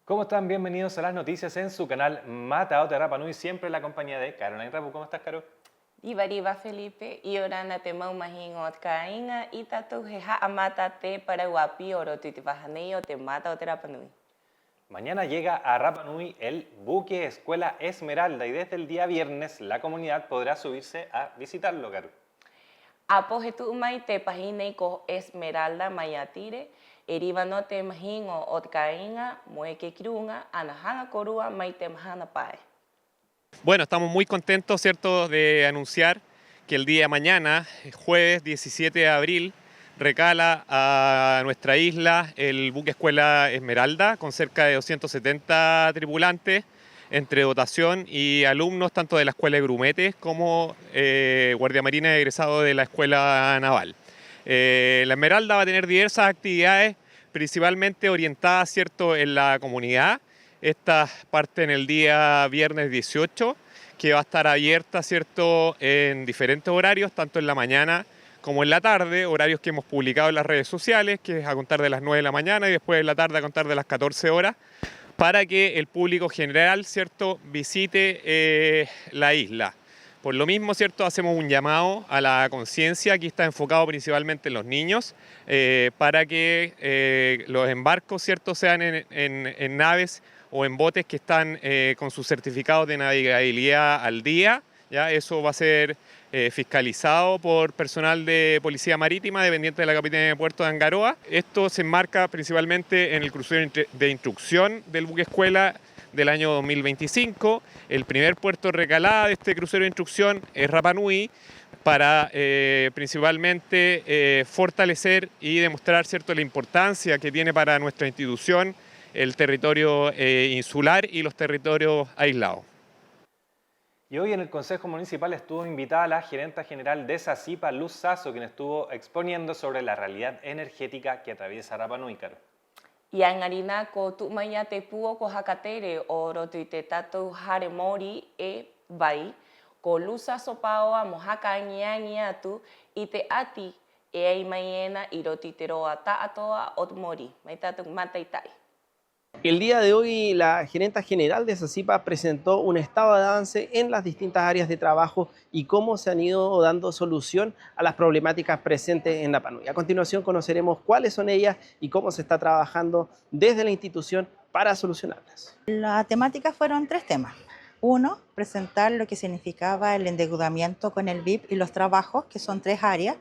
¿Cómo están? Bienvenidos a las noticias en su canal Matao de Rapa Nui, siempre en la compañía de Caroline Rapu. ¿Cómo estás, Caro? Iba Felipe, y ora na te mau mahingot kainga i tatou he haamata te paraguapi oro tuitipahanei o te mata o te rapanui. Mañana llega a Rapa Nui el buque Escuela Esmeralda y desde el día viernes la comunidad podrá subirse a visitarlo, Caro. Apo he tu mai te pahinei ko Esmeralda mayatire, eriva no te mahingo o te kainga, moeke kirunga, anahanga korua mai te mahana pae. Bueno, estamos muy contentos, ¿cierto?, de anunciar que el día de mañana, jueves 17 de abril, recala a nuestra isla el buque Escuela Esmeralda con cerca de 270 tripulantes entre dotación y alumnos tanto de la Escuela de Grumetes como Guardia Marina egresado de la Escuela Naval. La Esmeralda va a tener diversas actividades principalmente orientadas, ¿cierto?, en la comunidad. Esta parte en el día viernes 18, que va a estar abierta, ¿cierto?, en diferentes horarios, tanto en la mañana como en la tarde, horarios que hemos publicado en las redes sociales, que es a contar de las 9 de la mañana y después en la tarde a contar de las 14 horas, para que el público general, ¿cierto?, visite la isla. Por lo mismo, ¿cierto?, hacemos un llamado a la conciencia, aquí está enfocado principalmente en los niños, para que los embarcos, ¿cierto?, sean en naves o en botes que están con sus certificados de navegabilidad al día. ¿Ya? Eso va a ser fiscalizado por personal de Policía Marítima dependiente de la Capitanía de Puerto de Angaroa. Esto se enmarca principalmente en el crucero de instrucción del buque escuela del año 2025. El primer puerto de recalada de este crucero de instrucción es Rapa Nui, para principalmente fortalecer y demostrar, ¿cierto?, la importancia que tiene para nuestra institución el territorio insular y los territorios aislados. Y hoy en el Consejo Municipal estuvo invitada la gerenta general de SACIPA, Luz Sasso, quien estuvo exponiendo sobre la realidad energética que atraviesa Rapa Nui, Caro. Iangarina ko tu maya te puo ko hakatere o rotu te tatou hare mori e vai, ko lusa sopaoa mo haka ngiangia atu i te ati e ai maiena i rotu te roa ta atoa o mori, mai tatou mataitai. El día de hoy la gerenta general de SACIPA presentó un estado de avance en las distintas áreas de trabajo y cómo se han ido dando solución a las problemáticas presentes en Rapa Nui. A continuación conoceremos cuáles son ellas y cómo se está trabajando desde la institución para solucionarlas. La temática fueron tres temas. Uno, presentar lo que significaba el endeudamiento con el BIP y los trabajos, que son tres áreas,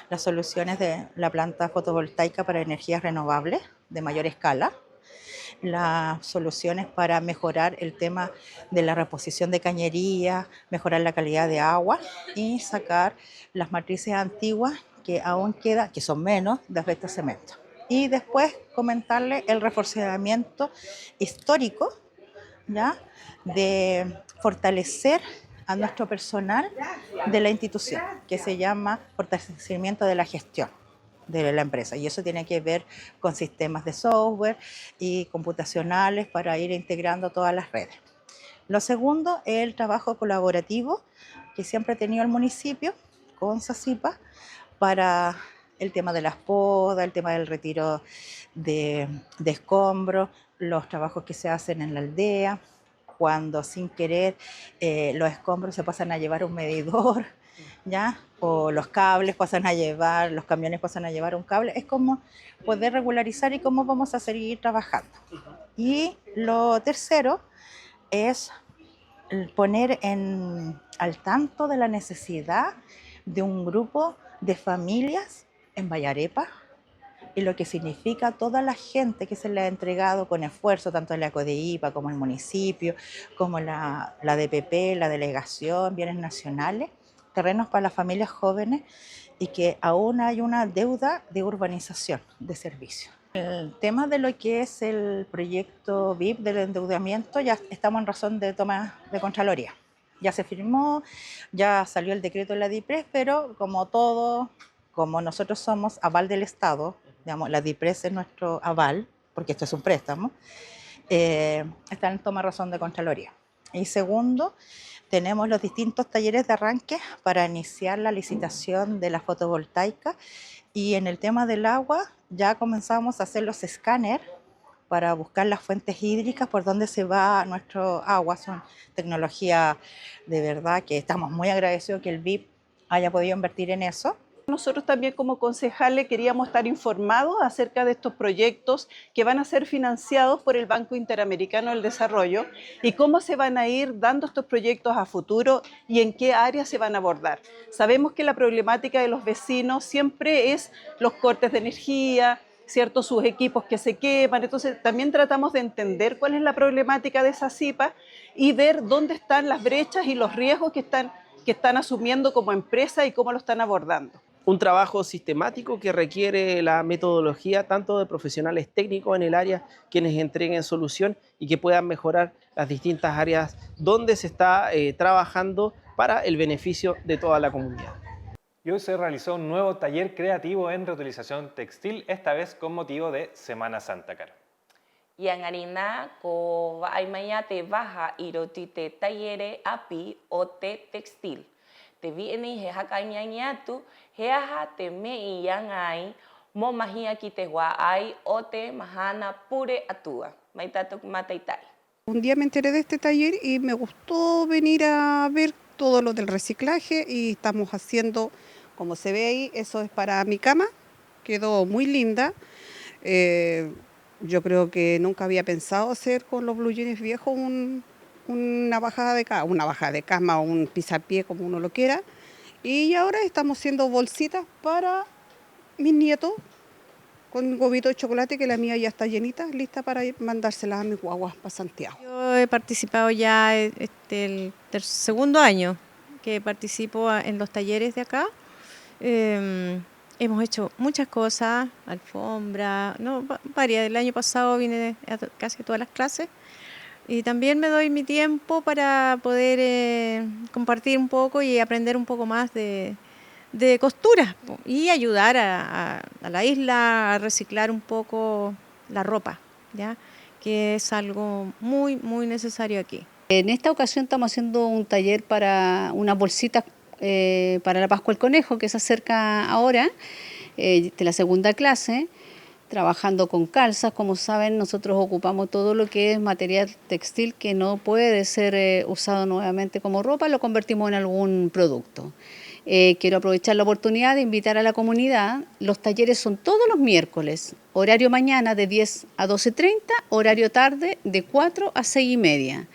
las soluciones de la planta fotovoltaica para energías renovables de mayor escala, las soluciones para mejorar el tema de la reposición de cañería, mejorar la calidad de agua y sacar las matrices antiguas que aún quedan, que son menos, de afecto cemento. Y después comentarle el reforzamiento histórico, ¿ya?, de fortalecer a nuestro personal de la institución, que se llama fortalecimiento de la gestión de la empresa, y eso tiene que ver con sistemas de software y computacionales para ir integrando todas las redes. Lo segundo es el trabajo colaborativo que siempre ha tenido el municipio con SACIPA para el tema de las podas, el tema del retiro de escombros, los trabajos que se hacen en la aldea, cuando sin querer los escombros se pasan a llevar un medidor, ¿ya?, o los cables pasan a llevar, los camiones pasan a llevar un cable. Es como poder regularizar y cómo vamos a seguir trabajando. Y lo tercero es poner al tanto de la necesidad de un grupo de familias en Vallarepa y lo que significa toda la gente que se le ha entregado con esfuerzo, tanto la CODEIPA como el municipio, como la DPP, la delegación, bienes nacionales, terrenos para las familias jóvenes, y que aún hay una deuda de urbanización de servicios. El tema de lo que es el proyecto VIP del endeudamiento, ya estamos en razón de toma de Contraloría. Ya se firmó, ya salió el decreto de la DIPRES, pero como todo, como nosotros somos aval del Estado, digamos, la DIPRES es nuestro aval, porque esto es un préstamo, está en toma de razón de Contraloría. Y segundo, tenemos los distintos talleres de arranque para iniciar la licitación de la fotovoltaica, y en el tema del agua ya comenzamos a hacer los escáneres para buscar las fuentes hídricas por donde se va nuestro agua. Son tecnología de verdad que estamos muy agradecidos que el BIP haya podido invertir en eso. Nosotros también como concejales queríamos estar informados acerca de estos proyectos que van a ser financiados por el Banco Interamericano del Desarrollo y cómo se van a ir dando estos proyectos a futuro y en qué áreas se van a abordar. Sabemos que la problemática de los vecinos siempre es los cortes de energía, ¿cierto? Sus equipos que se queman, entonces también tratamos de entender cuál es la problemática de Sacipa y ver dónde están las brechas y los riesgos que están asumiendo como empresa y cómo lo están abordando. Un trabajo sistemático que requiere la metodología tanto de profesionales técnicos en el área, quienes entreguen solución y que puedan mejorar las distintas áreas donde se está trabajando para el beneficio de toda la comunidad. Y hoy se realizó un nuevo taller creativo en reutilización textil, esta vez con motivo de Semana Santa, Caro. Yang harina ko vaimaya te baja iroti te talleres api o te textil. Te viene he hakanyanyatu he aha te mei yang ai mo mahia ki te ai o te mahana pure atua. Maitatuk mataitai. Un día me enteré de este taller y me gustó venir a ver todo lo del reciclaje y estamos haciendo, como se ve ahí, eso es para mi cama, quedó muy linda. Yo creo que nunca había pensado hacer con los blue jeans viejos una bajada de cama o un pisapié, como uno lo quiera. Y ahora estamos haciendo bolsitas para mis nietos con un huevito de chocolate, que la mía ya está llenita, lista para mandárselas a mis guaguas para Santiago. Yo he participado ya el segundo año que participo en los talleres de acá. Hemos hecho muchas cosas, alfombra, varias. El año pasado vine a casi todas las clases y también me doy mi tiempo para poder compartir un poco y aprender un poco más de costura y ayudar a la isla a reciclar un poco la ropa, ¿ya? Que es algo muy, muy necesario aquí. En esta ocasión estamos haciendo un taller para unas bolsitas para la Pascua del Conejo, que se acerca ahora, de la segunda clase, trabajando con calzas. Como saben, nosotros ocupamos todo lo que es material textil que no puede ser usado nuevamente como ropa, lo convertimos en algún producto. Quiero aprovechar la oportunidad de invitar a la comunidad. Los talleres son todos los miércoles, horario mañana de 10 a 12:30, horario tarde de 4 a 6:30.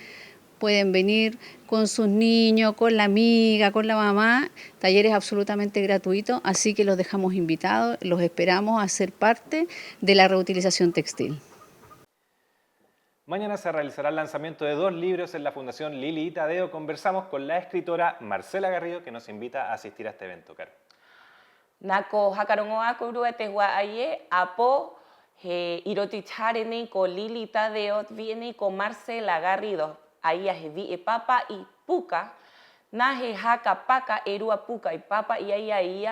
Pueden venir con sus niños, con la amiga, con la mamá, talleres absolutamente gratuitos, así que los dejamos invitados, los esperamos a ser parte de la reutilización textil. Mañana se realizará el lanzamiento de 2 libros en la Fundación Lili y Tadeo. Conversamos con la escritora Marcela Garrido, que nos invita a asistir a este evento, Caro. Nako hakarongoa kurue te hua aye apo he irotitharene ko Lili Tadeo viene con Marcela Garrido. Ahí he vi e papa y puka, na he haka paka erua puka y papa y ahí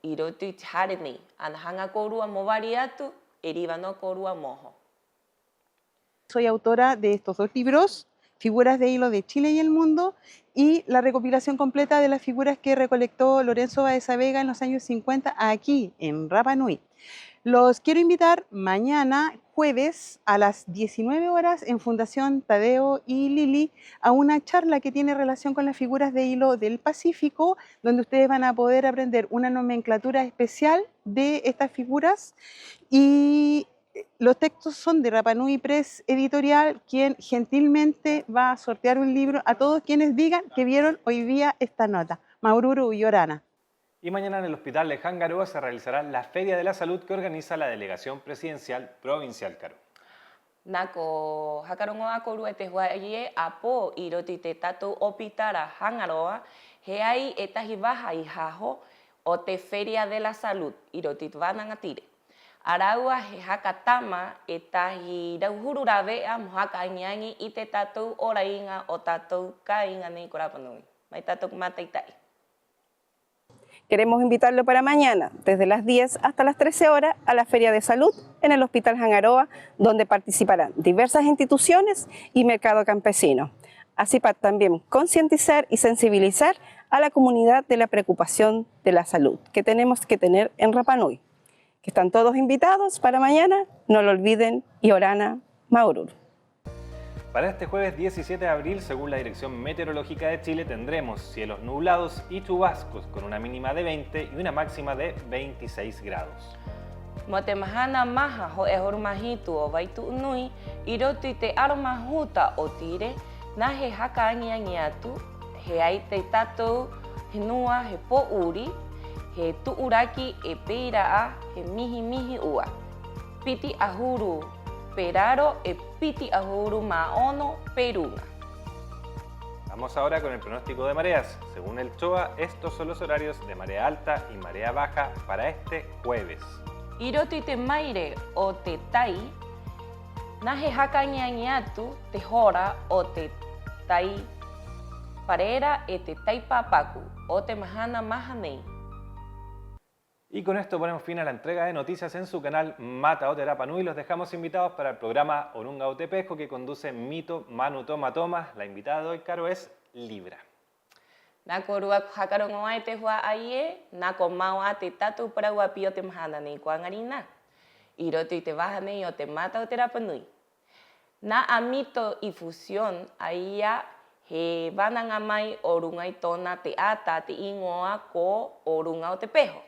irotitharene. Anhanga korua movariatu eriba no korua mojo. Soy autora de estos 2 libros, Figuras de hilo de Chile y el mundo, y la recopilación completa de las figuras que recolectó Lorenzo Baeza Vega en los años 50 aquí en Rapa Nui. Los quiero invitar mañana, jueves, a las 19 horas en Fundación Tadeo y Lili a una charla que tiene relación con las figuras de hilo del Pacífico, donde ustedes van a poder aprender una nomenclatura especial de estas figuras y los textos son de Rapa Nui Press Editorial, quien gentilmente va a sortear un libro a todos quienes digan que vieron hoy día esta nota. Maururu y Orana. Y mañana en el Hospital de Hangaroa se realizará la Feria de la Salud que organiza la Delegación Presidencial Provincial, Caro. Nako hakarongoa korue te hua aye apo irotite tatu opitara Hangaroa he ai etahi baja y jajo o te Feria de la Salud irotit vanangatire. Araua he hakatama etahi rauhururabe mohaka nyangi ite tatu orainga o tatu kainga ni Rapa Nui. Mai tatu mataitai. Queremos invitarlo para mañana, desde las 10 hasta las 13 horas, a la Feria de Salud en el Hospital Hangaroa, donde participarán diversas instituciones y mercado campesino. Así para también concientizar y sensibilizar a la comunidad de la preocupación de la salud que tenemos que tener en Rapa Nui. Que están todos invitados para mañana, no lo olviden, y Orana Maurur. Para este jueves 17 de abril, según la Dirección Meteorológica de Chile, tendremos cielos nublados y chubascos con una mínima de 20 y una máxima de 26 grados. Motemahana maha ho ehormahitu o vaitu nui, irotu te aromahuta o tire, na he hakaangiangiatu, he aite tatou, he nua he po uri, he tuuraki e peiraa, he mihi mihi ua. Piti ahuru peraro e piti ahuru maono perunga. Vamos ahora con el pronóstico de mareas. Según el CHOA, estos son los horarios de marea alta y marea baja para este jueves. Irotu te maire o te tai, na he hakaangiangiatu te hora o te tai parera e te tai papaku o te mahana mahanei. Y con esto ponemos fin a la entrega de noticias en su canal Mata Ote Rapa Nui. Los dejamos invitados para el programa Orunga Ote Pesco que conduce Mito Manu Toma Toma. La invitada de hoy, Caro, es Libra. Nako rua hakarongo ai te hua aie, nako mau a te tatu para ua pio te mahana nei kua ngarina. Irotu i te wahane o te Mata Ote Rapa Nui. Na a mito i fusion aia he wananga mai o runga i tōna te ata te ingoa ko o runga o te peho.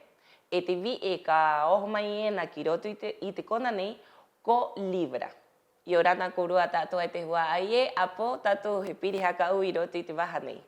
E te vi e ka oho mai e na ki roto i te kona nei ko Libra. I o rana ko rua tātou ai te hua ai e, apo tātou he piri haka u i roto i te waha nei.